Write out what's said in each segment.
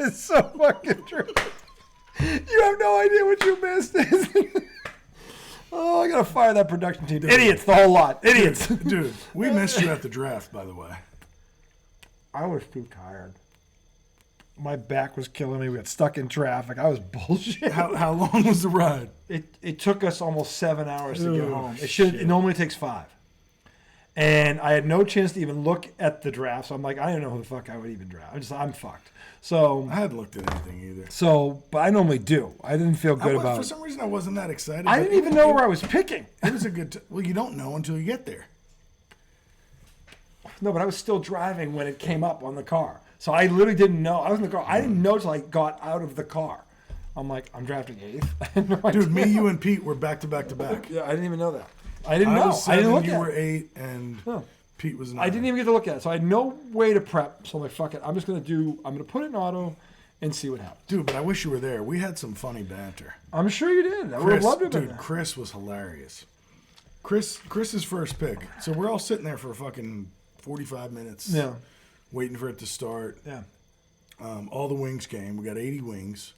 It's so fucking true. You have no idea what you missed. Oh, I gotta fire that production team. Idiots, the whole lot. Idiots. Dude, we missed you at the draft, by the way. I was too tired. My back was killing me. We got stuck in traffic. I was bullshit. How long was the ride? It took us almost 7 hours to get home. It normally takes 5. And I had no chance to even look at the draft. So I'm like, I don't know who the fuck I would even draft. I'm fucked. So I hadn't looked at anything either. So, but I normally do. I didn't feel good about it. For some reason, I wasn't that excited. I didn't even know where I was picking. It was a good. Well, you don't know until you get there. No, but I was still driving when it came up on the car. So I literally didn't know. I was in the car. I didn't know until I got out of the car. I'm like, I'm drafting 8th. Dude, me, you, and Pete were back to back to back. Yeah, I didn't even know that. I didn't know. I was 7, I didn't look you at were it. 8, and Pete was 9. I didn't even get to look at it. So I had no way to prep. So I'm like, fuck it. I'm going to put it in auto and see what happens. Dude, but I wish you were there. We had some funny banter. I'm sure you did. I would have loved to have been there. Chris was hilarious. Chris's first pick. So we're all sitting there for fucking 45 minutes. Yeah. Waiting for it to start. Yeah. All the wings came. We got 80 wings.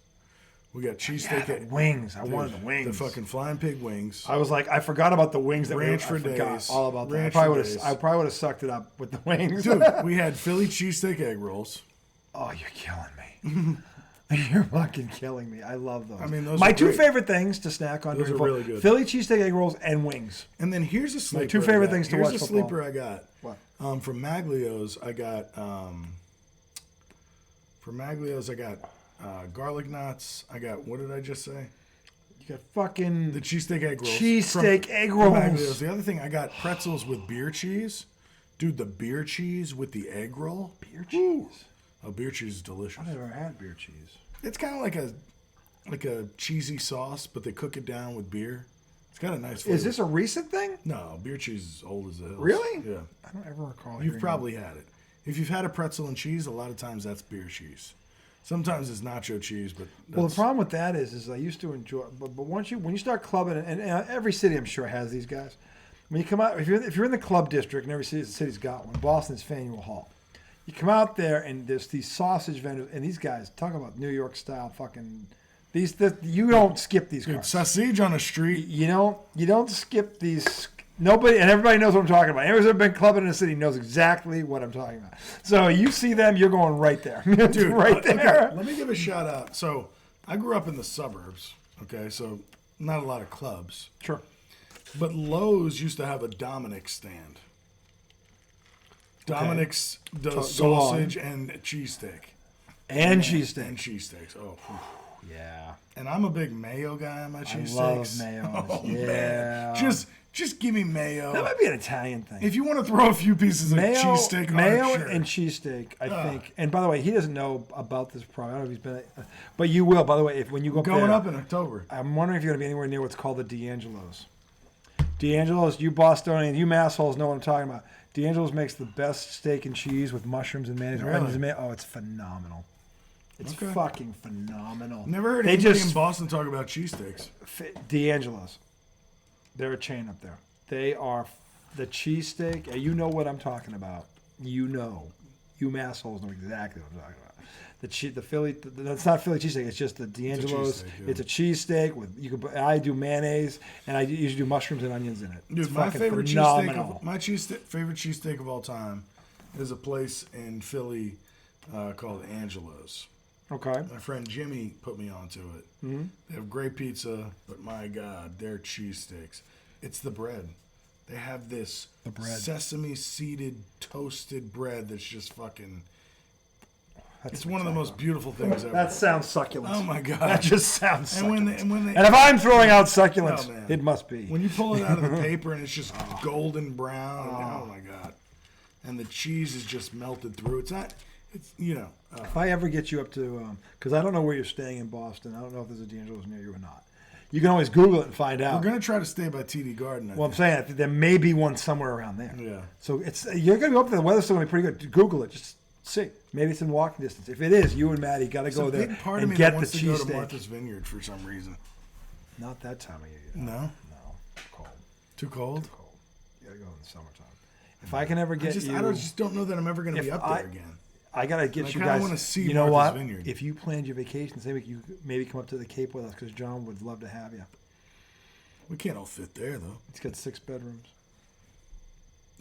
We got cheesesteak. Wings. I wanted the wings. The fucking flying pig wings. I was like, I forgot about the wings. Ranch for days. All about that. I probably would have sucked it up with the wings. Dude, we had Philly cheesesteak egg rolls. Oh, you're killing me. You're fucking killing me. I love those. I mean, those my are two great. favorite things to snack on. Those are really good. Philly cheesesteak egg rolls and wings. And then here's a sleeper. My two favorite things to watch Here's a football. sleeper I got. What? From Maglio's, I got garlic knots. I got, what did I just say? You got fucking the cheesesteak egg rolls. Cheesesteak egg rolls. Maglio's. The other thing, I got pretzels with beer cheese. Dude, the beer cheese with the egg roll. Beer cheese. Oh, beer cheese is delicious. I've never had beer cheese. It's kind of like a cheesy sauce, but they cook it down with beer. It's got a nice flavor. Is this a recent thing? No, beer cheese is old as the hills. Really? Yeah. I don't ever recall. You've probably had it. If you've had a pretzel and cheese, a lot of times that's beer cheese. Sometimes it's nacho cheese, but well, the problem with that is I used to enjoy, but when you start clubbing, and every city I'm sure has these guys. When you come out, if you're in the club district, and every city's got one. Boston's Faneuil Hall. You come out there and there's these sausage vendors, and these guys talk about New York style fucking. You don't skip these cars. Sausage on a street. You don't skip these. Nobody and everybody knows what I'm talking about. Everyone's ever been clubbing in a city knows exactly what I'm talking about. So you see them, you're going right there, dude, right there. Okay, let me give a shout out. So I grew up in the suburbs. Okay, so not a lot of clubs. Sure. But Lowe's used to have a Dominick's stand. Dominick's does sausage and cheesesteak. And cheesesteak. And cheesesteaks. Oh. Yeah. And I'm a big mayo guy on my cheesesteaks. I love mayo. Oh, yeah. Man. Just give me mayo. That might be an Italian thing. If you want to throw a few pieces of cheesesteak on mayo it, sure. and cheesesteak, I think. And by the way, he doesn't know about this product. I don't know if he's been, but you will. By the way, when you go going up in October, I'm wondering if you're going to be anywhere near what's called the D'Angelo's. D'Angelo's, you Bostonians, you massholes know what I'm talking about. D'Angelo's makes the best steak and cheese with mushrooms and mayonnaise. Really? Oh, it's phenomenal. It's fucking phenomenal. Never heard anybody in Boston talk about cheesesteaks. D'Angelo's. They're a chain up there. They are the cheesesteak. You know what I'm talking about. You know. You massholes know exactly what I'm talking about. The Philly. That's not Philly cheesesteak. It's just the D'Angelo's. It's a cheesesteak with I do mayonnaise and I usually do mushrooms and onions in it. Dude, it's my favorite phenomenal. favorite cheesesteak of all time is a place in Philly called Angelo's. Okay. My friend Jimmy put me onto it. Mm-hmm. They have great pizza, but my God, their cheesesteaks. It's the bread. They have this sesame-seeded toasted bread that's just fucking... It's one of the most beautiful things ever. That sounds succulent. Oh, my God. That just sounds succulent. And if I'm throwing out succulents, it must be. When you pull it out of the paper and it's just golden brown, oh, my God. And the cheese is just melted through. It's not... It's, if I ever get you up to, because I don't know where you're staying in Boston. I don't know if there's a D'Angelo's near you or not. You can always Google it and find out. We're going to try to stay by TD Garden. I'm saying there may be one somewhere around there. Yeah. So you're going to go up there. The weather's still going to be pretty good. Google it. Just see. Maybe it's in walking distance. If it is, you and Maddie got to go there big part and of me get that wants the to go cheesesteak. to Martha's Vineyard for some reason. Not that time of year. No? No. Cold. Too cold? Too cold. You got to go in the summertime. If I can ever get I just don't know that I'm ever going to be up there again. I gotta get I you kinda guys. wanna see You know Martha's what? Vineyard. If you planned your vacation, say you maybe come up to the Cape with us because John would love to have you. We can't all fit there, though. It's got 6 bedrooms.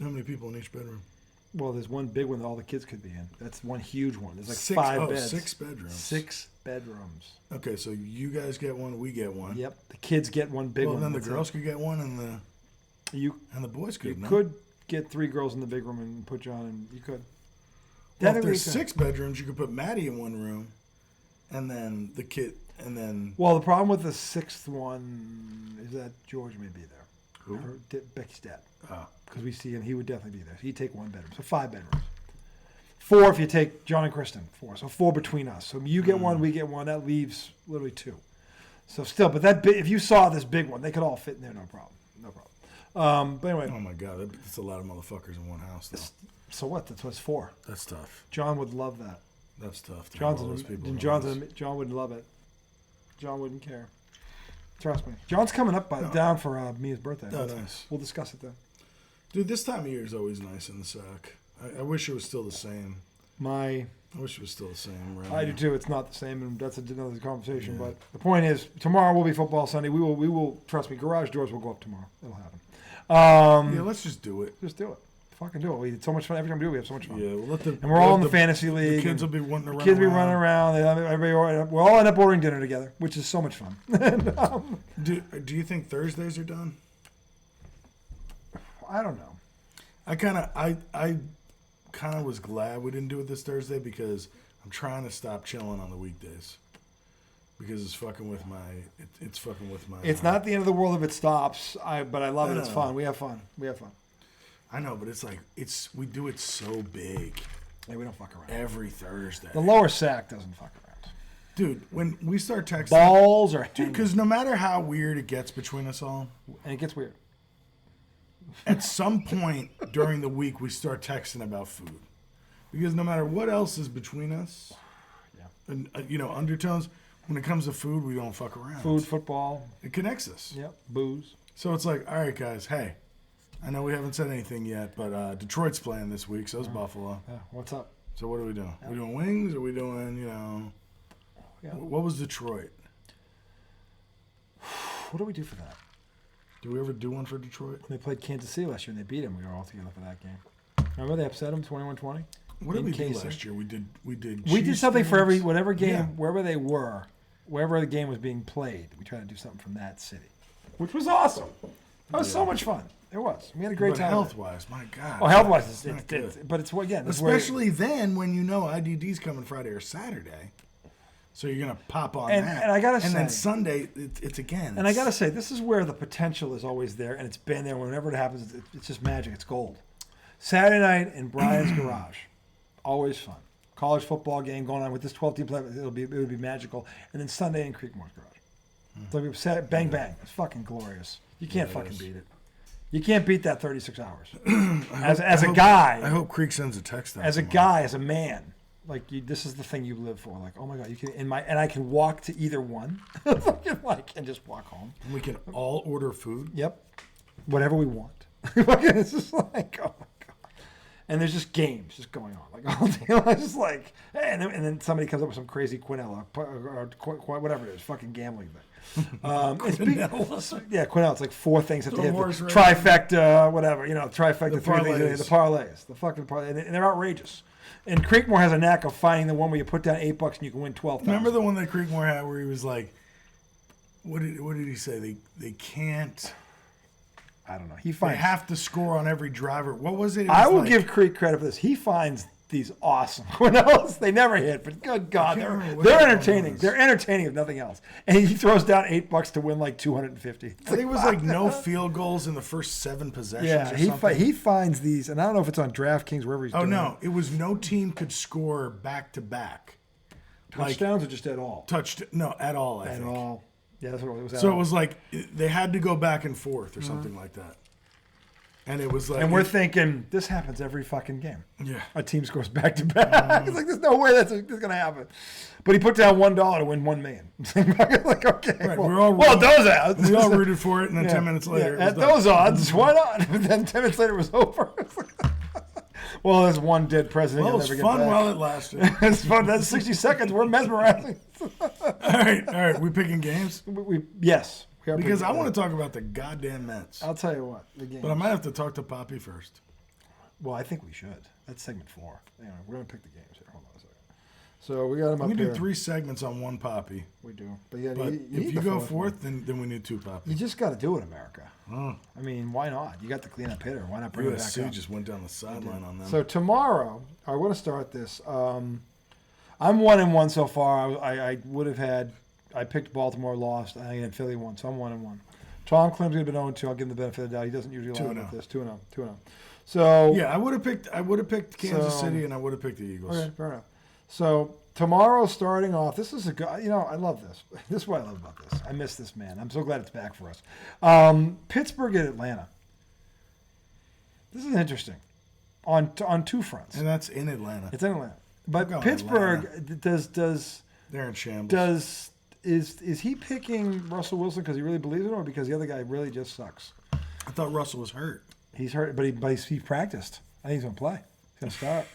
How many people in each bedroom? Well, there's one big one that all the kids could be in. That's one huge one. There's like 6, 5 beds. 6 bedrooms. 6 bedrooms. Okay, so you guys get one, we get one. Yep. The kids get one big Well, one. then the That's girls it. could get one, and the boys You could. No? could get 3 girls in the big room and put John in. You could. Well, if Technically, there's you could. 6 bedrooms, you could put Maddie in one room, and then the kid, and then Well, the problem with the 6th one is that George may be there. Who? Becky's dad. Oh. Because we see him, he would definitely be there. He'd take 1 bedroom, so 5 bedrooms. 4 if you take John and Kristen. 4, so 4 between us. So you get 1, we get 1. That leaves literally 2. So still, but that if you saw this big one, they could all fit in there, no problem, no problem. But anyway, Oh my God, that's a lot of motherfuckers in one house, though. so what? That's what it's for. That's tough. John would love that. That's tough. To have all those people in one house. John would love it. John wouldn't care. Trust me. John's coming up down for Mia's birthday. Oh, nice. We'll discuss it then. Dude, this time of year is always nice in the sack. I wish it was still the same. I wish it was still the same. Around I do here. too. It's not the same, and that's another conversation. But the point is, tomorrow will be football Sunday. We will. Trust me. Garage doors will go up tomorrow. It'll happen. Yeah, let's just do it. Just do it. Fucking do it. We had so much fun. Every time we do, we have so much fun. Yeah, we'll let the And we're all let in the fantasy league. The kids will and be wanting to run kids will around. be running around. We'll all end up ordering dinner together, which is so much fun. Do you think Thursdays are done? I don't know. I kind of was glad we didn't do it this Thursday because I'm trying to stop chilling on the weekdays because it's fucking with my. It's fucking with my. It's not the end of the world if it stops. But I love it. It's No. fun. We have fun. I know, but it's like we do it so big Yeah, we don't fuck around. every Thursday. The lower sack doesn't fuck around. Dude, when we start texting, Balls are dude, hanging. because no matter how weird it gets between us all, And it gets weird. at some point during the week we start texting about food, because no matter what else is between us, Yeah. and undertones, when it comes to food, we don't fuck around. Food, football. It connects us. Yep. Booze. So it's like, all right, guys, hey, I know we haven't said anything yet, but Detroit's playing this week, so is Buffalo. Yeah. What's up? So what are we doing? Are we doing wings? Or are we doing, Yeah. what was Detroit? What do we do for that? Did we ever do one for Detroit? When they played Kansas City last year and they beat them, we were all together for that game. Remember they upset them 21-20? What did In we do KC. last year? We did. We did cheese something for steaks. whatever game, Yeah. wherever they were, wherever the game was being played. We tried to do something from that city, which was awesome. That was so much fun. It was. We had a great But time. health-wise, my God. Oh, health-wise, it's not good. but it's again, it's Especially then when IDD's coming Friday or Saturday. So you're going to pop on And- that. and I gotta And then say- Sunday, it's again. And I gotta say, this is where the potential is always there, and it's been there. Whenever it happens, it's just magic. It's gold. Saturday night in Brian's garage, always fun. College football game going on with this 12-team play. It would be magical. And then Sunday in Creekmore's garage. So we said bang bang. It's fucking glorious. You can't Yeah, it fucking is. beat it. You can't beat that 36 hours. As I a hope- guy, I hope Creek sends a text out as a tomorrow. guy, as a man, like this is the thing you live for. Like, oh my god, you can and I can walk to either one, and just walk home. And we can all order food. Yep, whatever we want. It's just like, oh my god. And there's just games just going on like all day. It's just like, hey, and then somebody comes up with some crazy Quinella or whatever it is, fucking gambling thing. Yeah, Quinella. It's like 4 things that they have. horse race. Trifecta, whatever. Trifecta. The 3 things. The parlays. The fucking parlays. And they're outrageous. And Creekmore has a knack of finding the one where you put down $8 and you can win 12,000. Remember the one that Creekmore had where he was like, what did he say? They can't. I don't know. He They finds. have to score on every driver. What was it? It I was will like- give Creek credit for this. He finds these awesome Quinellas. They never hit, but good God, can't remember what they're that one entertaining. was. They're entertaining if nothing else. And he throws down $8 to win like 250. I think it was like no field goals in the first 7 possessions. Yeah, or he something. he finds these, and I don't know if it's on DraftKings wherever he's Oh doing no! It was no team could score back to back. touchdowns or just at all. At all. I At think. all. Yeah, that's what it was. At So all. it was like they had to go back and forth or something like that. And it was like, And we're thinking this happens every fucking game. yeah. A team scores back to back. It's like there's no way that's going to happen. But he put down $1 to win $1 million. Like okay, Right, well, we're all well, rooting- those odds. We all rooted for it, and then Yeah. 10 minutes later, Yeah, it was at done. those odds, why not? But then 10 minutes later, it was over. Well, there's one dead president. Well, You'll it was never fun get back. while it lasted. It's fun. That's 60 seconds. We're mesmerizing. All right. We picking games? Yes. We are Because picking- I want to talk about the goddamn Mets. I'll tell you what. The game. But I might have to talk to Poppy first. Well, I think we should. That's segment 4. Anyway, we're going to pick the games here. Hold on a second. So we got them up We here. do 3 segments on one Poppy. We do. But yeah, But you if need you the go fourth fourth, one. then we need 2 Poppies. You just got to do it, America. Oh. I mean, why not? You got the cleanup hitter. Why not bring it back USC up? just went down the sideline on them. So tomorrow, I want to start this. I'm 1-1 so far. I would have had. I picked Baltimore, lost. I had Philly won, so I'm 1-1. Tom Clem's been 0-2. I'll give him the benefit of the doubt. He doesn't usually line up this 2-0. 2-0. So yeah, I would have picked Kansas So- City, and I would have picked the Eagles. okay, fair enough. So tomorrow, starting off, this is a good. I love this. This is what I love about this. I miss this man. I'm so glad it's back for us. Pittsburgh at Atlanta. This is interesting, on 2 fronts. And that's in Atlanta. It's in Atlanta, but going Pittsburgh does They're in shambles. is he picking Russell Wilson because he really believes in him, or because the other guy really just sucks? I thought Russell was hurt. He's hurt, but he practiced. I think he's gonna play. He's gonna start.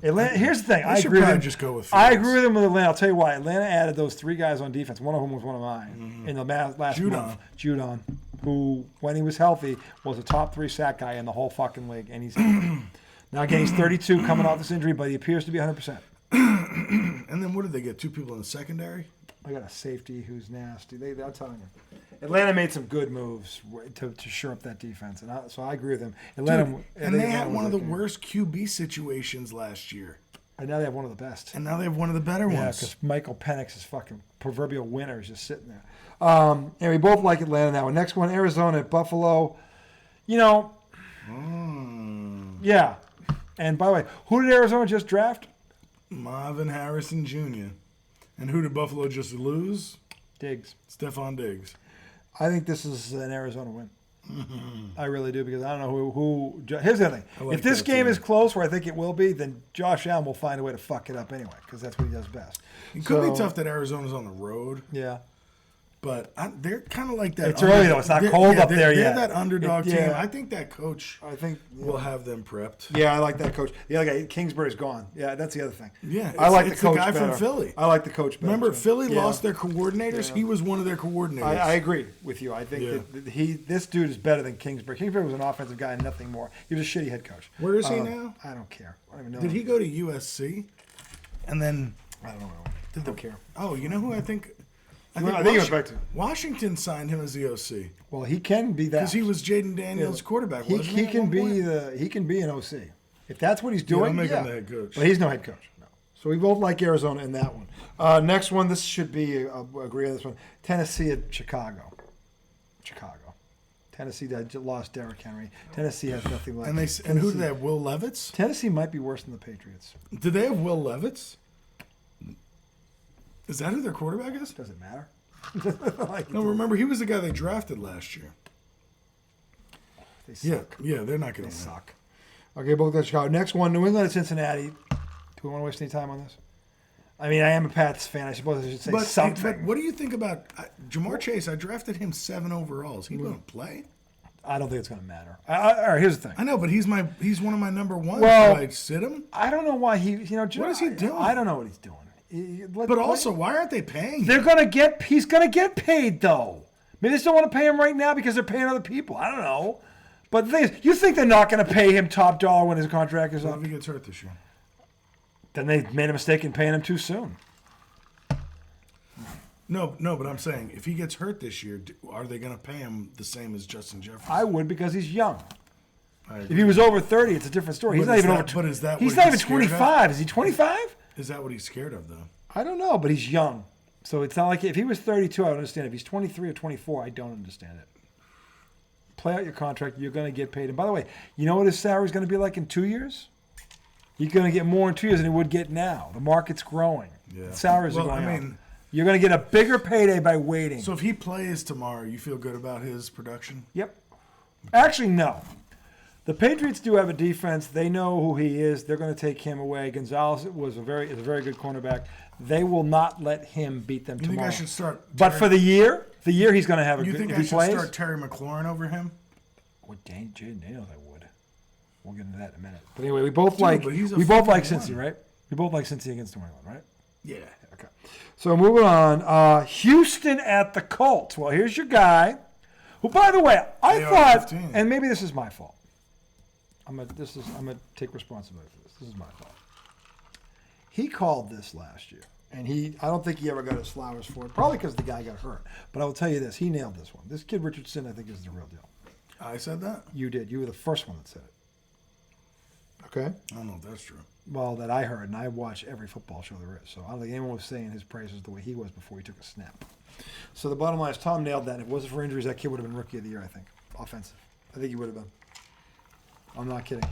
Atlanta. Here's the thing. I should agree with probably him. just go with I Fields. agree with him with Atlanta. I'll tell you why. Atlanta added those 3 guys on defense. One of them was one of mine in the last Judon. month. Judon, who when he was healthy was a top 3 sack guy in the whole fucking league, and he's now again he's 32 coming off this injury, but he appears to be 100%. And then what did they get? 2 people in the secondary? I got a safety who's nasty. I'm telling you, Atlanta made some good moves to shore up that defense, and so I agree with them. Atlanta, Dude, I and think they had Atlanta one was of the that game. worst QB situations last year. And now they have one of the best. And now they have one of the better Yeah, ones. because Michael Penix is fucking proverbial winner. He's just sitting there. And we both like Atlanta now. Next one, Arizona at Buffalo. Yeah. And by the way, who did Arizona just draft? Marvin Harrison Jr. And who did Buffalo just lose? Diggs. Stephon Diggs. I think this is an Arizona win. I really do, because I don't know who. Here's the thing: like if this that, game too. is close, where I think it will be, then Josh Allen will find a way to fuck it up anyway, because that's what he does best. It could be tough that Arizona's on the road, Yeah. but they're kind of like that. It's early, though. It's not cold up there yet. They're that underdog Yeah. team. I think that coach I think. will have them prepped. Yeah, I like that coach. The other guy, Kingsbury's gone. Yeah, that's the other thing. Yeah, I like it's the coach guy better. from Philly. I like the coach better. Remember, too. Philly Yeah. lost their coordinators. Yeah. He was one of their coordinators. I agree with you. I think Yeah. that this dude is better than Kingsbury. Kingsbury was an offensive guy and nothing more. He was a shitty head coach. Where is he now? I don't care. I don't even know. Did he go to USC? And then, I don't know. I don't care. oh, you know who I think? I think he went back to. Washington signed him as the OC Well, he can be that. because he was Jaden Daniels' quarterback. He Wasn't can at one be point? he can be an OC if that's what he's don't doing. make him yeah. the head coach. But he's no head coach. No. So we both like Arizona in that one. Next one. This should be agree on this one. Tennessee at Chicago. Tennessee lost Derrick Henry. Tennessee has nothing left. And who did they have? Will Levitz? Tennessee might be worse than the Patriots. Did they have Will Levitz? Is that who their quarterback is? Doesn't matter. No, remember he was the guy they drafted last year. They Yeah, suck. yeah, they're not They going to win. suck. Okay, both got Chicago. Next one, New England at Cincinnati. Do we want to waste any time on this? I mean, I am a Pats fan. I suppose I should say something. But what do you think about Jamar Chase? I drafted him 7 overalls. He going to play? I don't think it's going to matter. All right, here's the thing. I know, but he's one of my number ones. Well, Do I sit him? I don't know why he. What is he doing? I don't know what he's doing. But also, why aren't they paying him? they're going to get. He's going to get paid though. Maybe they just don't want to pay him right now because they're paying other people. I don't know. But the thing is, you think they're not going to pay him top dollar when his contract is What up? if he gets hurt this year? Then they made a mistake in paying him too soon. No, but I'm saying if he gets hurt this year, are they going to pay him the same as Justin Jefferson? I would, because he's young. I If agree. he was over 30, it's a different story. He's But not is even that- over. but is that He's what not he's even scared of? 25. Is he 25? Is that what he's scared of, though? I don't know, but he's young. So it's not like if he was 32, I would understand. If he's 23 or 24, I don't understand it. Play out your contract. You're going to get paid. And by the way, you know what his salary is going to be like in 2 years? He's going to get more in 2 years than he would get now. The market's growing. Yeah. The salaries Well, are going I up. mean- You're going to get a bigger payday by waiting. So if he plays tomorrow, you feel good about his production? Yep. Actually, no. The Patriots do have a defense. They know who he is. They're going to take him away. Gonzalez is a very good cornerback. They will not let him beat them You think tomorrow. I should start? But for the year he's going to have a You good. think If I he should plays, start Terry McLaurin over him? with Jaden Daniels, I would. We'll get into that in a minute. But anyway, we both Dude, like but he's a Cincy, one. right? We both like Cincy against New England, right? Yeah. Okay. So moving on, Houston at the Colts. Well, here's your guy, who, by the way, I They are thought, 15. and maybe this is my fault. I'm gonna take responsibility for this. This is my fault. He called this last year, and I don't think he ever got his flowers for it. Probably because the guy got hurt. But I will tell you this: he nailed this one. This kid Richardson, I think, is the real deal. I said that? You did. You were the first one that said it. Okay. I don't know if that's true. Well, that I heard, and I watch every football show there is. So I don't think anyone was saying his praises the way he was before he took a snap. So the bottom line is Tom nailed that. And if it wasn't for injuries, that kid would have been Rookie of the Year, I think. Offensive. I think he would have been. I'm not kidding.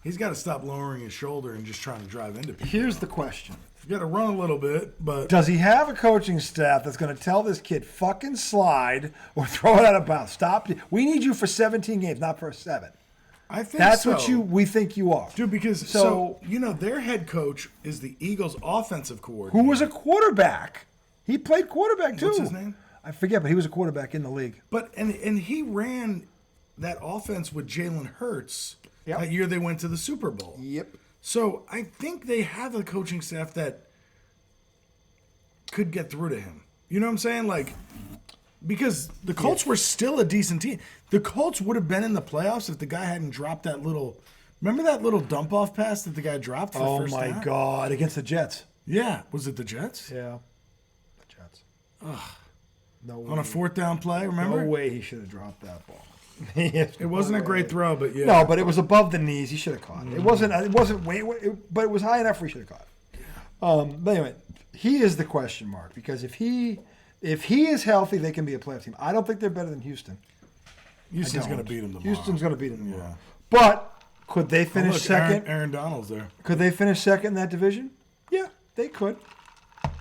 He's got to stop lowering his shoulder and just trying to drive into people. Here's the question. You got to run a little bit, but Does he have a coaching staff that's going to tell this kid fucking slide or throw it out of bounds? Stop. We need you for 17 games, not for 7. I think That's so. what we think you are. Dude, because so their head coach is the Eagles' offensive coordinator. Who was a quarterback. He played quarterback too. What's his name? I forget, but he was a quarterback in the league. But and he ran that offense with Jalen Hurts Yep. that year they went to the Super Bowl. Yep. So I think they have a coaching staff that could get through to him. You know what I'm saying? Like, because the Colts were still a decent team. The Colts would have been in the playoffs if the guy hadn't dropped that little. Remember that little dump off pass that the guy dropped for the first Oh my down? God! Against the Jets. Yeah, was it the Jets? Yeah. The Jets. No way. On a 4th down play, remember? No way he should have dropped that ball. It wasn't a great throw, but yeah. No, but it was above the knees. He should have caught it. It wasn't. But it was high enough where he should have caught it. But anyway, he is the question mark because if he is healthy, they can be a playoff team. I don't think they're better than Houston. Houston's going to beat them tomorrow. Houston's going to beat them tomorrow. Yeah. But could they finish Look, second? Aaron Donald's there. Could they finish second in that division? Yeah, they could.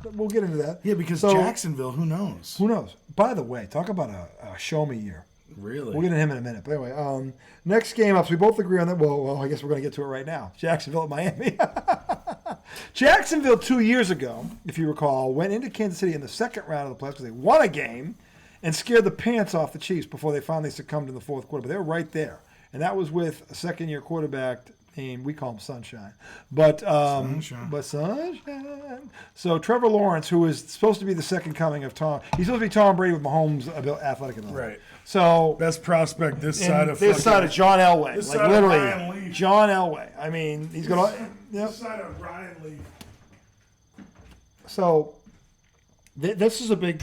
But we'll get into that. Yeah, because So, Jacksonville, who knows? Who knows? By the way, talk about a show me year. Really? We'll get into him in a minute. But anyway, next game up, so we both agree on that. Well, I guess we're going to get to it right now. Jacksonville at Miami. Jacksonville 2 years ago, if you recall, went into Kansas City in the second round of the playoffs because they won a game and scared the pants off the Chiefs before they finally succumbed in the fourth quarter. But they were right there. And that was with a second-year quarterback named, we call him Sunshine. But Sunshine. So Trevor Lawrence, who is supposed to be the second coming of Tom, he's supposed to be Tom Brady with Mahomes' athletic ability. Right. So Best prospect this side of John Elway, this like side of literally Ryan Leaf. John Elway. I mean, he's gonna. Yep. This side of Ryan Leaf. So this is a big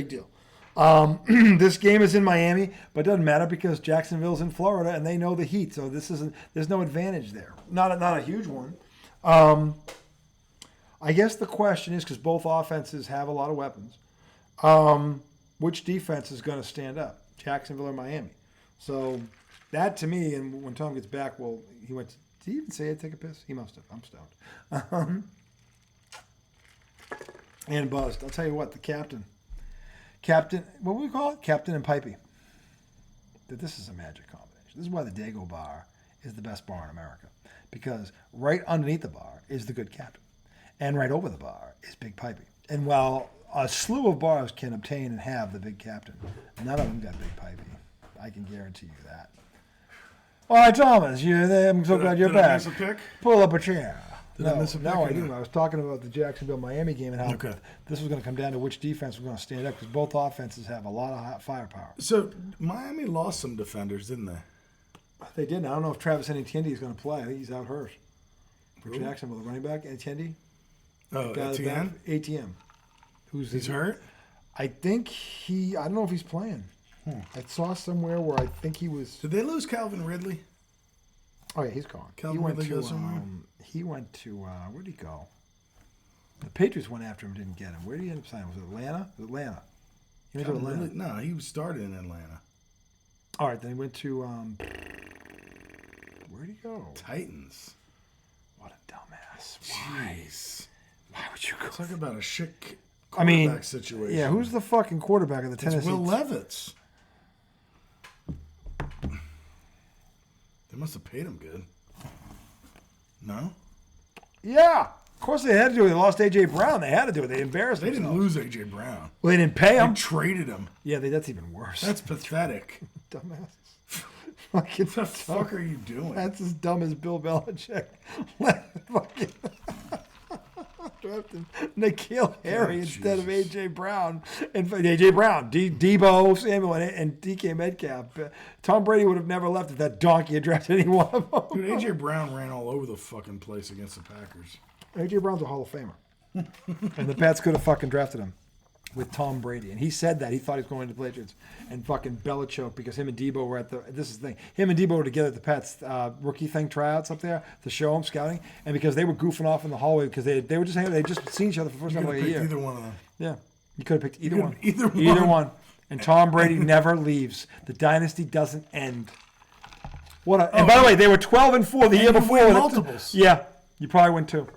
deal. This game is in Miami, but it doesn't matter because Jacksonville's in Florida and they know the heat. So there's no advantage there. Not a huge one. I guess the question is because both offenses have a lot of weapons. Which defense is going to stand up, Jacksonville or Miami? So that to me, and when Tom gets back, he went. Did he even say I'd take a piss? He must have. I'm stoned. And buzzed. I'll tell you what, the captain, what do we call it? Captain and Pipey. This is a magic combination. This is why the Dago bar is the best bar in America. Because right underneath the bar is the good captain. And right over the bar is Big Pipey. And while a slew of bars can obtain and have the big captain, none of them got Big Pipey. I can guarantee you that. All right, Thomas, you're there. I'm so glad you're Did I back. miss a pick? Pull up a chair. Did I miss a pick No, or I didn't. not? I was talking about the Jacksonville-Miami game and how Okay. this was going to come down to which defense was going to stand up because both offenses have a lot of hot firepower. So Miami lost some defenders, didn't they? They did. I don't know if Travis Etienne is going to play. I think he's out hurt. For Who? Jacksonville, the running back, Etienne. Oh, Etienne? ATM. He's hurt? I think I don't know if he's playing. I saw somewhere where I think he was. Did they lose Calvin Ridley? Oh, yeah, he's gone. Calvin he went Ridley to, goes somewhere? He went to, where'd he go? The Patriots went after him, didn't get him. Where did he end up signing? Was it Atlanta? It was Atlanta. He went to Calvin Atlanta. Ridley? No, he started in Atlanta. All right, then he went to, where'd he go? Titans. What a dumbass. Jeez. Why would you go? Talk about a shit I mean, quarterback situation. yeah, who's the fucking quarterback of the It's Tennessee? Will Levis. They must have paid him good. No? Yeah. Of course they had to do it. They lost A.J. Brown. They had to do it. They embarrassed They themselves. didn't lose A.J. Brown. Well, they didn't pay They him. traded him. Yeah, that's even worse. That's pathetic. Dumbasses. Fucking What the fuck are you doing? That's as dumb as Bill Belichick. Fucking drafted N'Keal Harry instead of Jesus. A.J. Brown. And A.J. Brown, Debo Samuel, and DK Metcalf. Tom Brady would have never left if that donkey had drafted any one of them. Dude, A.J. Brown ran all over the fucking place against the Packers. A.J. Brown's a Hall of Famer. And the Pats could have fucking drafted him with Tom Brady. And he said that. He thought he was going to the Patriots. And fucking Belichick, because him and Debo were at the, this is the thing, him and Debo were together at the Pats rookie thing tryouts up there to show him scouting. And because they were goofing off in the hallway because they were just hanging, they just seen each other for the first You time could in like have a picked year. either one of them. Yeah. You could have picked either one. Either one. And Tom Brady never leaves. The dynasty doesn't end. And by the way, they were 12-4 the year you before. win multiples. Yeah. You probably win too.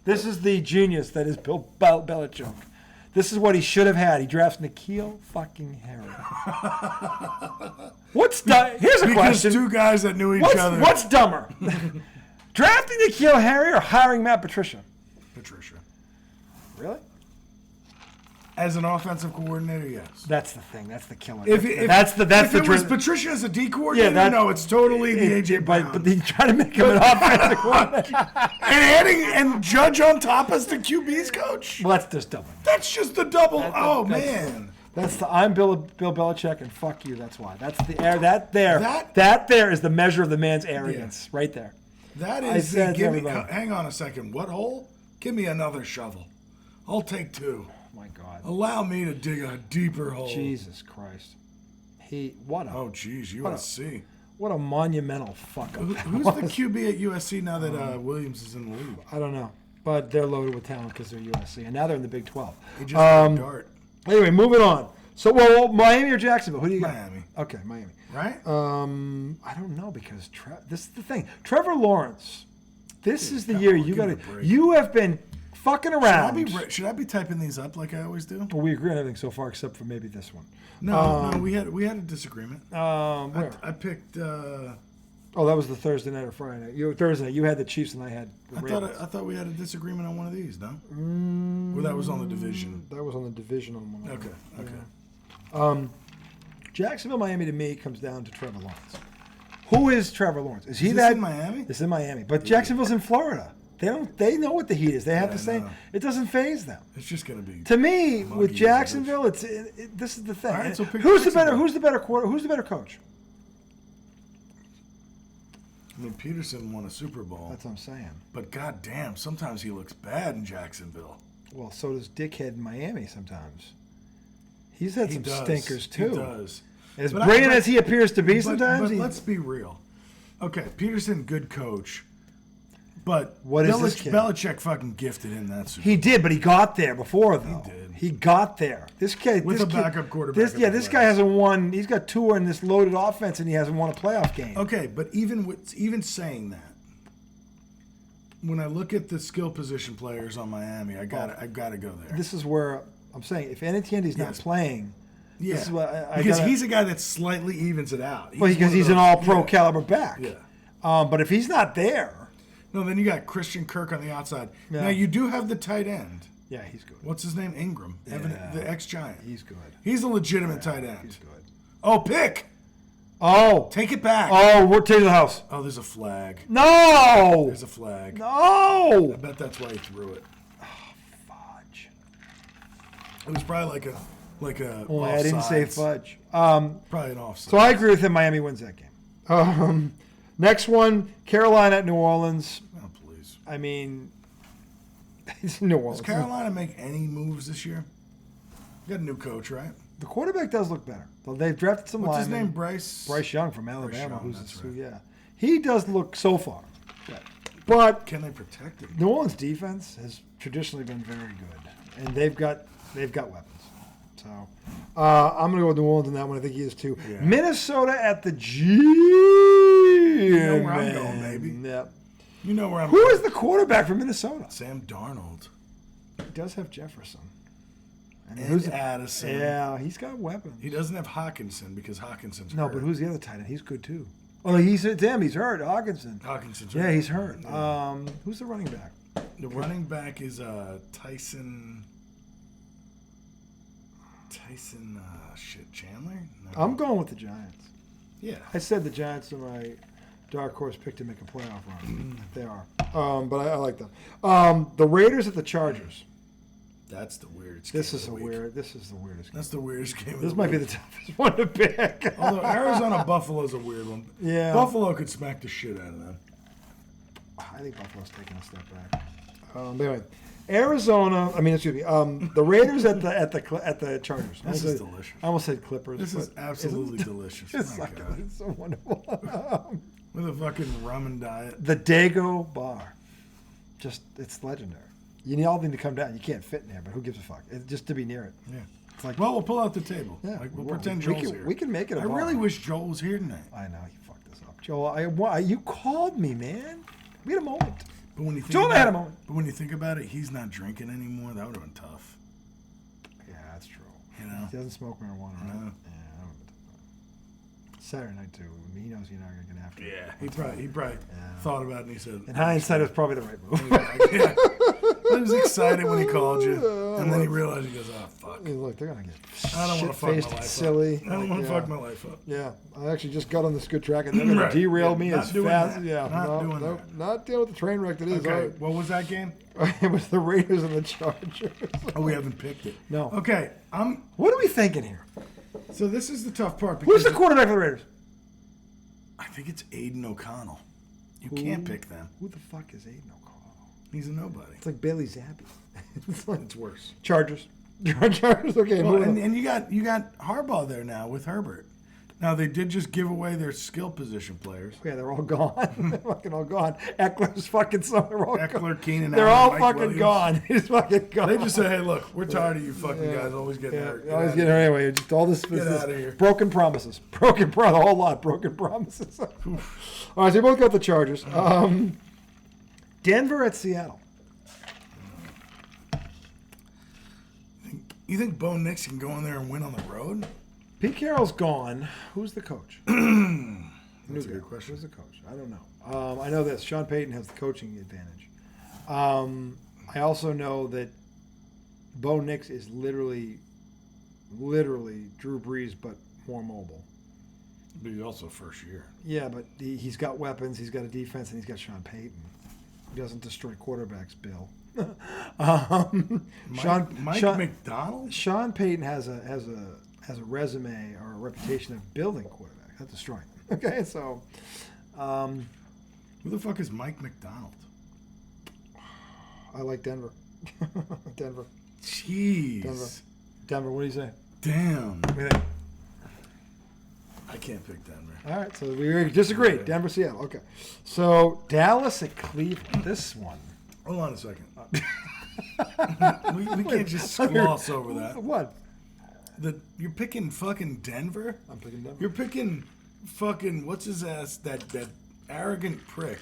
This is the genius that is Bill Belichick. This is what he should have had. He drafts N'Keal fucking Harry. Here's a Because question. two guys that knew each other. What's dumber? Drafting N'Keal Harry or hiring Matt Patricia? Patricia. Really? As an offensive coordinator, yes. That's the thing. That's the killer. If it was dream. Patricia as a D coordinator, that- no, it's totally the A.J. Brown. But they try to make him an offensive coordinator. and Judge on top as the QB's coach? Well, that's just double. That's just the double. That's- Man. That's the I'm Bill Belichick and fuck you. That's why. That's the air. That there is the measure of the man's arrogance, right there. That I is said the, to give me, everybody. hang on a second. What hole? Give me another shovel. I'll take two. Oh my God. Allow me to dig a deeper hole. Jesus Christ. Oh, geez, USC. What a monumental fuck up. Who's the QB at USC now that Williams is in the league? I don't know, but they're loaded with talent because they're USC, and now they're in the Big 12. He just got a dart. Anyway, moving on. So, well, Miami or Jacksonville? Who do you got? Miami. Okay, Miami. Right? I don't know because this is the thing. Trevor Lawrence. This is the year you got to. You have been fucking around. Should I be typing these up like I always do? Well, we agree on everything so far except for maybe this one. No, we had a disagreement. Where? I picked. Oh, that was the Thursday night or Friday night. Thursday night. You had the Chiefs and I had the I Ravens. thought we had a disagreement on one of these. No. Well, that was on the division. That was on the divisional one. Okay. Jacksonville, Miami to me comes down to Trevor Lawrence. Who is Trevor Lawrence? Is he this that in Miami? This is in Miami, but Jacksonville's in Florida. They know what the heat is. They have the same. no. It doesn't faze them. It's just gonna be. To me, muggy with as a Jacksonville, this is the thing. All right, so pick Who's the Jacksonville. better coach? I mean, Peterson won a Super Bowl. That's what I'm saying. But goddamn, sometimes he looks bad in Jacksonville. Well, so does Dickhead in Miami sometimes. He's had He some does. stinkers too. He does. As But brilliant as he appears to be sometimes. But let's be real. Okay, Peterson, good coach. But What is this kid? Belichick fucking gifted him that Super He did, but he got there before, though. He did. He got there. This kid, With this a kid- backup quarterback at the This guy place. hasn't won. He's got two in this loaded offense, and he hasn't won a playoff game. Okay, but even saying that, when I look at the skill position players on Miami, I gotta go there. This is where I'm saying if Entiende's not Yes. playing, Yeah, this is what I because gotta- he's a guy that slightly evens it out. because one of he's an those- all-pro yeah. caliber back. Yeah. But if he's not there, No, then you got Christian Kirk on the outside. Yeah. Now you do have the tight end. yeah, he's good. What's his name? Ingram, Evan, Yeah. the ex-Giant. He's good. He's a legitimate tight end. He's good. Oh, pick! Oh, Take it back. we're taking the house. Oh, there's a flag. No, There's a flag. I no. bet that's why he threw it. Fudge. It was probably like a. Oh, I didn't say offsides. fudge. Probably an offside. So I agree with him. Miami wins that game. Next one, Carolina at New Orleans. Oh, please. I mean, it's New Orleans. Does Carolina make any moves this year? Got a new coach, right? The quarterback does look better. Well, they've drafted some What's his linemen. name? Bryce Bryce Young from Alabama. Young, that's right. Yeah, he does look so far. good. But Can they protect him? New Orleans defense has traditionally been very good, and they've got weapons. So I'm gonna go with New Orleans on that one. I think he is too. Yeah. Minnesota at the G. You know where I'm going, baby. Yep. You know where I'm Who is the quarterback for Minnesota? Sam Darnold. He does have Jefferson. And And Addison. Yeah, he's got weapons. He doesn't have Hawkinson because Hawkinson's No, hurt. but who's the other tight end? He's good too. Oh, he's hurt. He's hurt. Hawkinson. Hawkinson's Yeah, hurt. he's hurt. Who's the running back? The running back is Tyson. Chandler? No. I'm going with the Giants. Yeah. I said the Giants are my dark horse pick to make a playoff run. They are. But I like them. The Raiders at the Chargers. That's the weirdest This game is of the week. This is the weirdest game. That's the weirdest game of This the might be week. the toughest one to pick. Although Arizona Buffalo's a weird one. Yeah. Buffalo could smack the shit out of them. I think Buffalo's taking a step back. Anyway, Arizona. I mean, excuse me. The Raiders at the Chargers. This is delicious. I almost said Clippers. This is but absolutely delicious. It's, My God. it's so wonderful. With a fucking ramen diet. The Dago Bar. It's legendary. You all need to come down. You can't fit in there, but who gives a fuck? It's just to be near it. Yeah. It's like, Well, we'll pull out the table. yeah, Like, we'll pretend Joel's here. We can make it a I bar. really wish Joel was here tonight. I know, you fucked this up. Joel, you called me, man. We had a moment. But when you think Joel about had a it, moment. But when you think about it, he's not drinking anymore. That would have been tough. Yeah, that's true. You know? He doesn't smoke marijuana, right? No. Yeah, that would've been tough. Saturday night, too. He knows you're not going to get after it. Yeah. He probably thought about it and he said. In hindsight, it was probably the right move. Yeah. He was excited when he called you, and then he realized, he goes, "Oh fuck, He's like, they're going to get I don't want to fuck my shit-faced, life silly. up. I don't want to Yeah. fuck my life up." Yeah, I actually just got on this good track, and they're going Right. to derail Yeah, me not as doing fast. that. Yeah, Not doing that. not dealing with the train wreck that is. Okay, what was that game? It was the Raiders and the Chargers. Oh, we haven't picked it. No. Okay, What are we thinking here? So this is the tough part. Who's Because the quarterback for the Raiders? I think it's Aiden O'Connell. You can't pick them. Who the fuck is Aiden O'Connell? He's a nobody. It's like Bailey Zappi. It's like It's worse. Chargers. Chargers. Okay, Well, moving on. and you got Harbaugh there now with Herbert. Now they did just give away their skill position players. Yeah, they're all gone. They're fucking all gone. Eckler's fucking some. They're all gone. Eckler, Keenan, They're Allen, all Mike fucking Williams. gone. He's fucking gone. They just say, "Hey, look, we're tired of you fucking guys always getting hurt. Always getting hurt anyway. Just all this outta here. broken promises. The whole lot. Broken promises. All right, so you both got the Chargers. Denver at Seattle. You think Bo Nix can go in there and win on the road? Pete Carroll's gone. Who's the coach? That's a good question. Who's the coach? I don't know. I know this. Sean Payton has the coaching advantage. I also know that Bo Nix is literally Drew Brees, but more mobile. But he's also first year. Yeah, but he's got weapons. He's got a defense, and he's got Sean Payton. He doesn't destroy quarterbacks, Bill. Mike McDonald? Sean Payton has a resume or a reputation of building quarterbacks, not destroying them. Okay, so Who the fuck is Mike McDonald? I like Denver. Denver. Jeez. Denver. What do you say? Damn. What do you think? I can't pick Denver. All right, so we disagree. Okay. Denver, Seattle. Okay, so Dallas at Cleveland. This one. Hold on a second. we can't just gloss over that. What? You're picking fucking Denver? I'm picking Denver. You're picking fucking, what's his ass, that arrogant prick.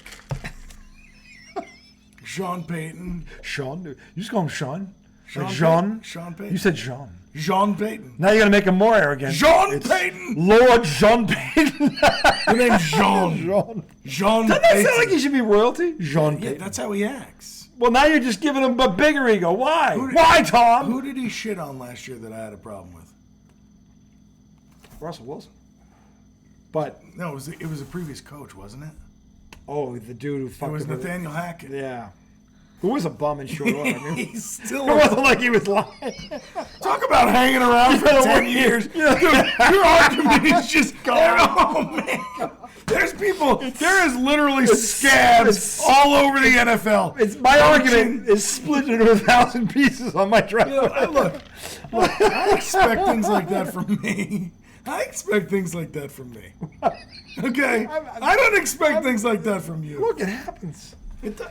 Sean Payton. Sean? You just call him Sean? Sean Like Jean? Payton? Sean Payton. You said Jean. Sean Payton. Now you're going to make him more arrogant. Sean It's Payton! Lord Jean Payton. Your name's Jean. Jean. Jean Doesn't that Payton. sound like he should be royalty? Jean Yeah, Payton. that's how he acts. Well, now you're just giving him a bigger ego. Why? Who did- Why, Tom? Who did he shit on last year that I had a problem with? Russell Wilson. But, No, it was a previous coach, wasn't it? oh, the dude who It fucked was him with it. Nathaniel Hackett. Yeah. Who was a bum in short order. I mean, He's still. it wasn't like he was lying. Talk about hanging around for 10 years. Dude, your argument is just gone. Oh, man. There's people. There is literally scabs all over the NFL. It's my argument is split into 1,000 pieces on my drive. You know, look, I expect things like that from me. I expect things like that from me. Okay? I don't expect things like that from you. Look, it happens.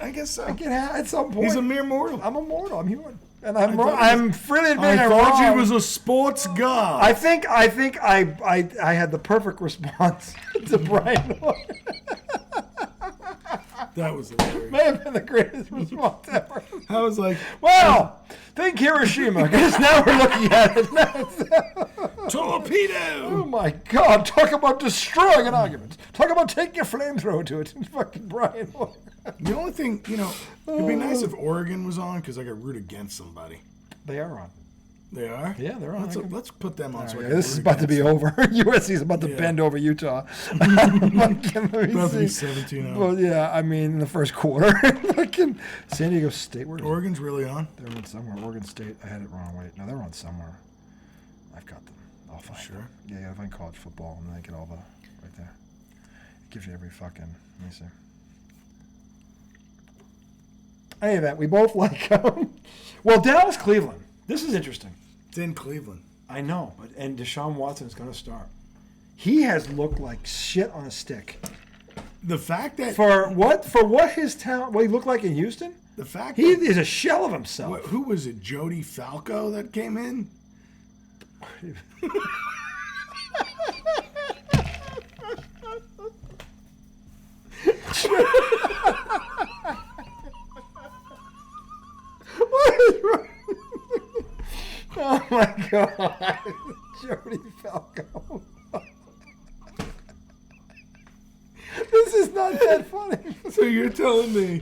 I guess so. At some point. He's a mere mortal. I'm a mortal. I'm human, and I'm thought I'm freely admitting I I'm thought wrong. he was a sports god. I think I had the perfect response to Brian. That was hilarious. May have been the greatest response ever. I was like, Well, think Hiroshima, because now we're looking at it. torpedo. Oh my God! Talk about destroying an argument. Talk about taking a flamethrower to it. Fucking Brian. The only thing, it'd be nice if Oregon was on because I could root against somebody. They are on. They are? Yeah, they're on. Let's put them on. All So right, I yeah, can this is root about to against be them. over. USC is about to Yeah. bend over Utah. Let me About to be see. 17-0. Well, yeah, I mean, in the first quarter. Fucking San Diego State. Where is Oregon's really on. They're on somewhere. Oregon State. I had it wrong. Wait, no, they're on somewhere. I've got them. I'll find Sure. them. Yeah, I'll find college football, and then I get all the right there. It gives you every fucking. Let me see. Any event, we both like. Well, Dallas, Cleveland. This is interesting. It's in Cleveland. I know, and Deshaun Watson is going to start. He has looked like shit on a stick. The fact that For what his talent, what he looked like in Houston, the fact he that is a shell of himself. who was it? Jody Falco that came in. What is wrong? Oh my God, Jody Falco. This is not that funny. So you're telling me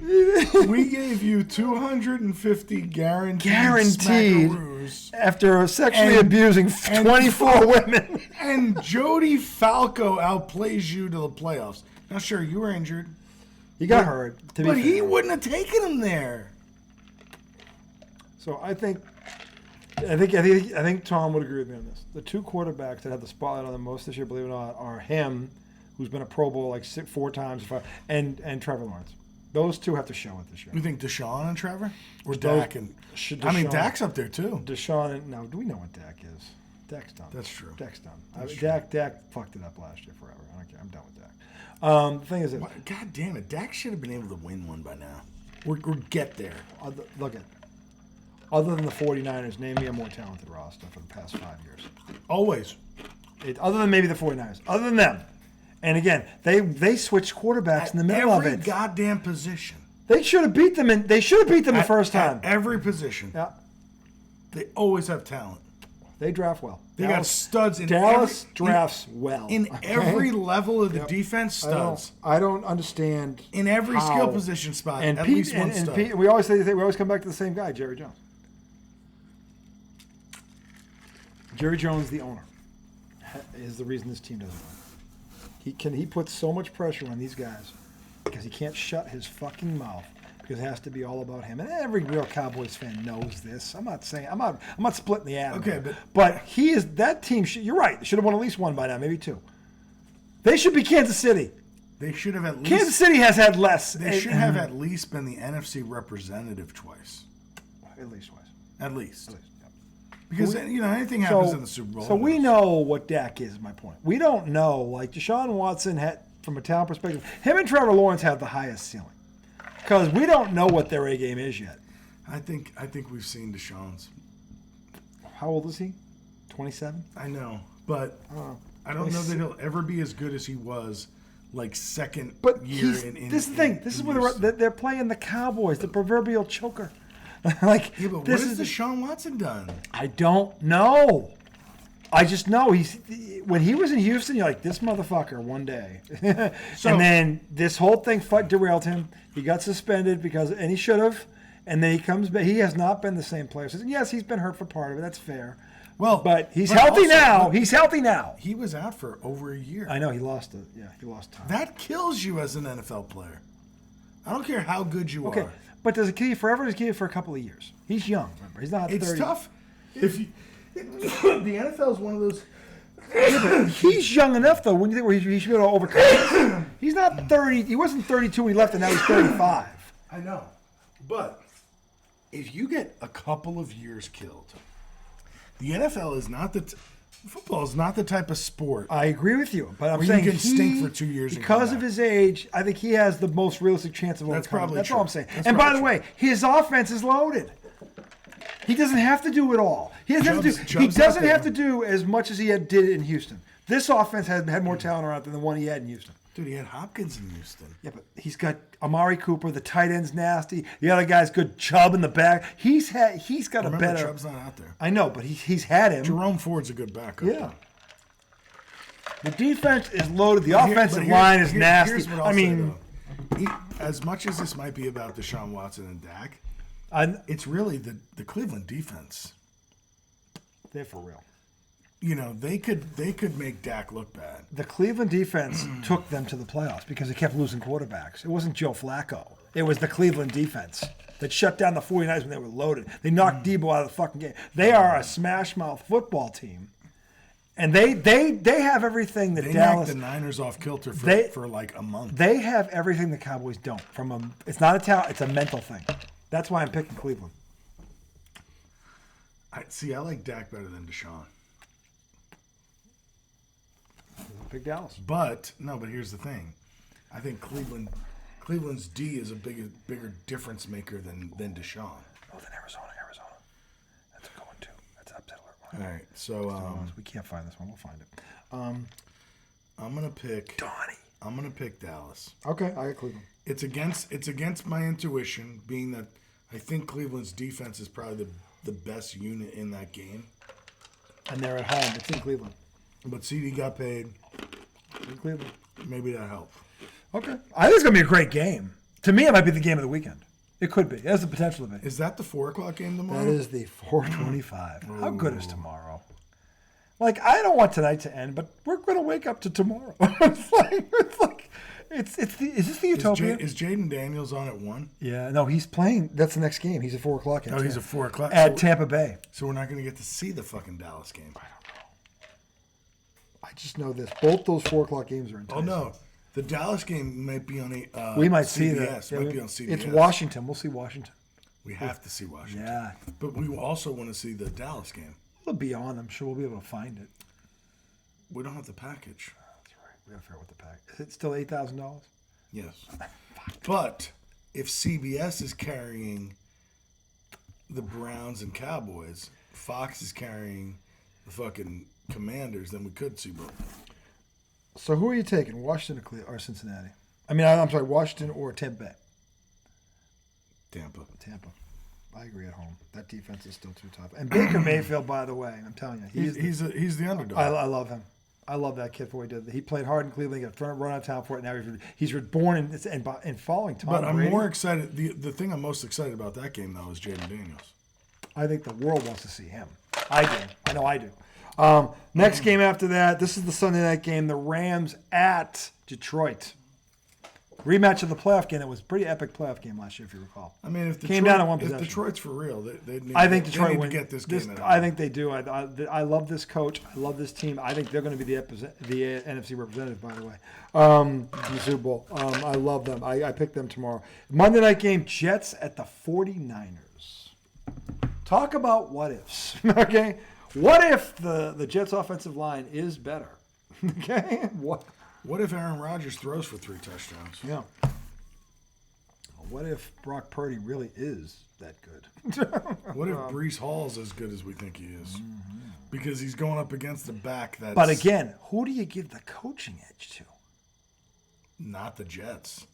we gave you 250 guaranteed smackaroos, after sexually And- abusing 24 women. and Jody Falco outplays you to the playoffs. Now, sure, you were injured, He got hurt. To be but he fair. wouldn't have taken him there. So I think Tom would agree with me on this. The two quarterbacks that have the spotlight on them most this year, believe it or not, are him, who's been a Pro Bowl like 4 times, and Trevor Lawrence. Those two have to show it this year. You think Deshaun and Trevor, or Those- Dak and? I mean, Deshaun- Dak's up there too. Deshaun, and now do we know what Dak is? Dak's done. That's true. Dak's done. That's true. Dak fucked it up last year forever. I don't care. I'm done with Dak. The thing is, that, God damn it, Dak should have been able to win one by now. Or get there. look at. Other than the 49ers, name me a more talented roster for the past 5 years. Always. Other than maybe the 49ers. Other than them. And again, they switched quarterbacks in the middle of every it. goddamn position. They should have beat them the first time. At every position. Yeah. They always have talent. They draft well. They got studs in Dallas every, drafts well. in okay? every level of the defense. Studs I don't understand in every how. skill position spot. And at Pete, least one and stud. Pete, we always come back to the same guy, Jerry Jones. Jerry Jones, the owner, is the reason this team doesn't win. He puts so much pressure on these guys because he can't shut his fucking mouth because it has to be all about him. And every real Cowboys fan knows this. I'm not splitting the atom. Okay, but he is that team. You're right. They should have won at least one by now, maybe 2. They should be Kansas City. They should have at least. Kansas City has had less. They should have at least been the NFC representative twice. At least twice. At least. At least. Because anything happens in the Super Bowl. So we know what Dak is, my point. We don't know, like Deshaun Watson had, from a talent perspective, him and Trevor Lawrence have the highest ceiling. Because we don't know what their A game is yet. I think we've seen Deshaun's. How old is he? 27? I know, but I don't know that he'll ever be as good as he was, like second But year he's, in. this thing, this is where they're playing the Cowboys, the proverbial choker. Like, Yeah, but what this has is Deshaun Watson done? I don't know. I just know when he was in Houston, you're like, this motherfucker one day. And then this whole thing derailed him. He got suspended and he should have. And then he comes back. He has not been the same player. So, yes, he's been hurt for part of it. That's fair. Well, but he's healthy also, now. look, He's healthy now. He was out for over a year. I know he lost it. Yeah, he lost time. That kills you as an NFL player. I don't care how good you Okay, are. but does it kill you forever? Or does it kill you for a couple of years? He's young. Remember, he's not. It's 30. tough. If you, the NFL is one of those. He's young enough though. When you think where he should be able to overcome this. He's not 30. He wasn't 32 when he left, and now he's 35. I know, but if you get a couple of years killed, the NFL is not football is not the type of sport. I agree with you, but I'm Where saying you can stink for 2 years and because come of back. his age. I think he has the most realistic chance of overcoming. That's probably That's true. all I'm saying. That's And by probably the way, his offense is loaded. He doesn't have to do it all. He doesn't have to do. He Chubb's doesn't out have there. to do as much as he did in Houston. This offense had more talent around it than the one he had in Houston. Dude, he had Hopkins in Houston. Yeah, but he's got Amari Cooper. The tight end's nasty. The other guy's good. Chubb in the back. He's got Remember, a better. Chubb's not out there. I know, but he's had him. Jerome Ford's a good backup. Yeah. The defense is loaded. The But here- offensive but here- line is here- nasty. here's what I'll I say, mean, though. As much as this might be about Deshaun Watson and Dak, it's really the Cleveland defense. They're for real. You know, they could make Dak look bad. The Cleveland defense took them to the playoffs because they kept losing quarterbacks. It wasn't Joe Flacco. It was the Cleveland defense that shut down the 49ers when they were loaded. They knocked Debo out of the fucking game. They are a smash-mouth football team. And they have everything that Dallas... They knocked the Niners off kilter for like a month. They have everything the Cowboys don't. It's not a talent, it's a mental thing. That's why I'm picking Cleveland. I like Dak better than Deshaun. Pick Dallas. But here's the thing. I think Cleveland's D is a bigger difference maker than Deshaun. Oh, then Arizona. That's a good one, too. That's upset alert. All right, so... we can't find this one. We'll find it. I'm going to pick... Donnie. I'm going to pick Dallas. Okay, I got Cleveland. It's against my intuition, being that I think Cleveland's defense is probably the best unit in that game. And they're at home. It's in Cleveland. But CD got paid. In Cleveland. Maybe that helped. Okay. I think it's going to be a great game. To me, it might be the game of the weekend. It could be. It has the potential to be. Is that the 4 o'clock game tomorrow? That is the 4:25. How good is tomorrow? Like, I don't want tonight to end, but we're going to wake up to tomorrow. Is this the Utopia? Is Jaden Daniels on at 1? Yeah, no, he's playing. That's the next game. He's at 4 o'clock. Oh, he's at 4 o'clock? At Tampa Bay. So we're not going to get to see the fucking Dallas game. I don't know. I just know this. Both those 4 o'clock games are in Oh, no. The Dallas game might be on we might CBS. see that. Might be on CBS. It's Washington. We'll see Washington. We have to see Washington. Yeah. But we also want to see the Dallas game. It'll be on. I'm sure we'll be able to find it. We don't have the package. That's right. We got to figure out what the package is. It still $8,000? Yes. But if CBS is carrying the Browns and Cowboys, Fox is carrying the fucking Commanders, then we could see both. So who are you taking, Washington or Cincinnati? I mean, I'm sorry, Washington or Tampa Bay? Tampa. I agree at home. That defense is still too tough. And Baker Mayfield, by the way, I'm telling you, he's the underdog. I love him. I love that kid for what he did. He played hard in Cleveland. He got run out of town for it. Now he's reborn and following Tom But I'm Brady. more excited. The thing I'm most excited about that game, though, is Jaden Daniels. I think the world wants to see him. I do. I know I do. Next game after that, this is the Sunday night game. The Rams at Detroit. Rematch of the playoff game. It was a pretty epic playoff game last year, if you recall. I mean, if Detroit's for real, I think Detroit need to get this game. I think they do. I love this coach. I love this team. I think they're going to be the NFC representative, by the way, in the Super Bowl. I love them. I picked them tomorrow. Monday night game, Jets at the 49ers. Talk about what ifs, okay? What if the Jets' offensive line is better? Okay? What if Aaron Rodgers throws for 3 touchdowns? Yeah. What if Brock Purdy really is that good? What if Breece Hall's as good as we think he is? Mm-hmm. Because he's going up against the back that's... But again, who do you give the coaching edge to? Not the Jets.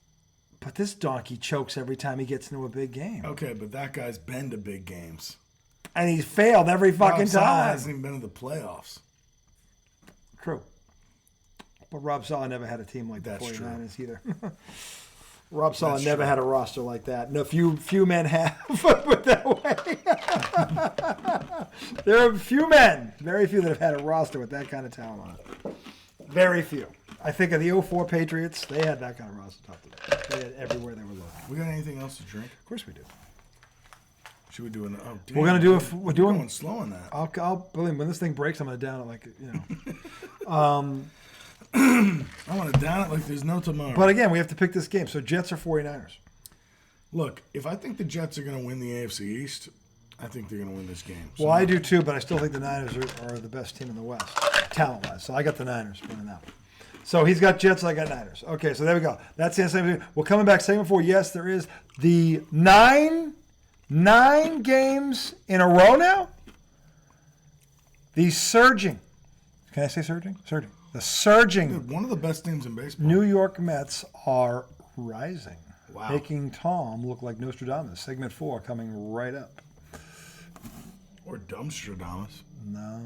But this donkey chokes every time he gets into a big game. Okay, but that guy's been to big games. And he's failed every fucking time. Hasn't even been to the playoffs. True. But Rob Saleh never had a team like the 49ers either. Rob Saleh never had a roster like that. No, few men have put it that way. There are few men, very few that have had a roster with that kind of talent on it. Very few. I think of the 04 Patriots, they had that kind of roster top to them. They had everywhere they were looking. We got anything else to drink? Of course we do. Should we do an? Oh, damn, we're gonna do. We're going slow on that. I'll believe me, when this thing breaks, I'm gonna down it like you know. I want to down it like there's no tomorrow. But again, we have to pick this game. So Jets or 49ers? Look, if I think the Jets are going to win the AFC East, I think they're going to win this game. So well, I do too, but I still think the Niners are the best team in the West, talent-wise. So I got the Niners winning that one. So he's got Jets, I got Niners. Okay, so there we go. That's the same thing. We're coming back segment 4. Yes, there is the nine games in a row now. The surging. Can I say surging? Surging. The surging. Dude, one of the best teams in baseball. New York Mets are rising. Wow. Making Tom look like Nostradamus. Segment 4 coming right up. Or Dumpstradamus. No.